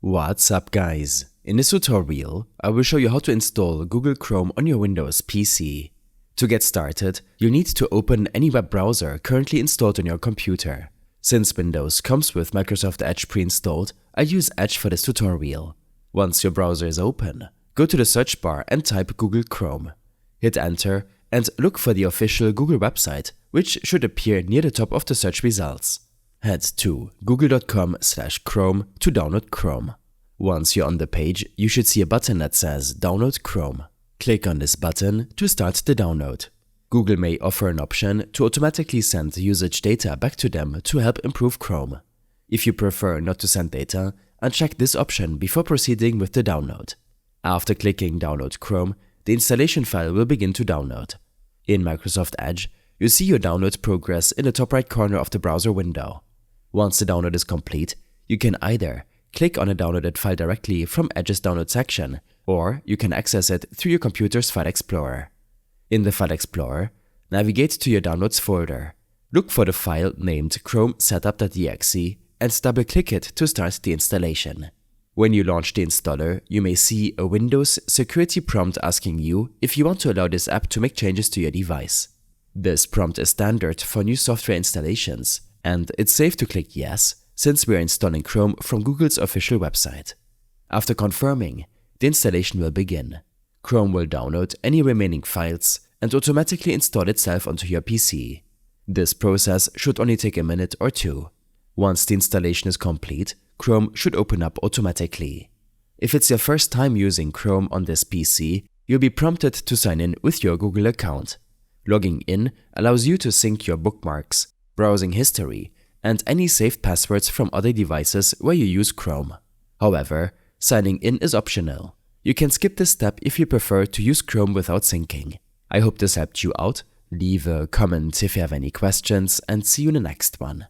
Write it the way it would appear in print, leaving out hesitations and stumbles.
What's up guys? In this tutorial, I will show you how to install Google Chrome on your Windows PC. To get started, you need to open any web browser currently installed on your computer. Since Windows comes with Microsoft Edge pre-installed, I use Edge for this tutorial. Once your browser is open, go to the search bar and type Google Chrome. Hit enter and look for the official Google website, which should appear near the top of the search results. Head to google.com/chrome to download Chrome. Once you're on the page, you should see a button that says Download Chrome. Click on this button to start the download. Google may offer an option to automatically send usage data back to them to help improve Chrome. If you prefer not to send data, uncheck this option before proceeding with the download. After clicking Download Chrome, the installation file will begin to download. In Microsoft Edge, you see your download progress in the top right corner of the browser window. Once the download is complete, you can either click on a downloaded file directly from Edge's download section, or you can access it through your computer's File Explorer. In the File Explorer, navigate to your Downloads folder. Look for the file named Chrome Setup.exe and double-click it to start the installation. When you launch the installer, you may see a Windows security prompt asking you if you want to allow this app to make changes to your device. This prompt is standard for new software installations, and it's safe to click Yes, since we are installing Chrome from Google's official website. After confirming, the installation will begin. Chrome will download any remaining files and automatically install itself onto your PC. This process should only take a minute or two. Once the installation is complete, Chrome should open up automatically. If it's your first time using Chrome on this PC, you'll be prompted to sign in with your Google account. Logging in allows you to sync your bookmarks, browsing history, and any saved passwords from other devices where you use Chrome. However, signing in is optional. You can skip this step if you prefer to use Chrome without syncing. I hope this helped you out. Leave a comment if you have any questions, and see you in the next one.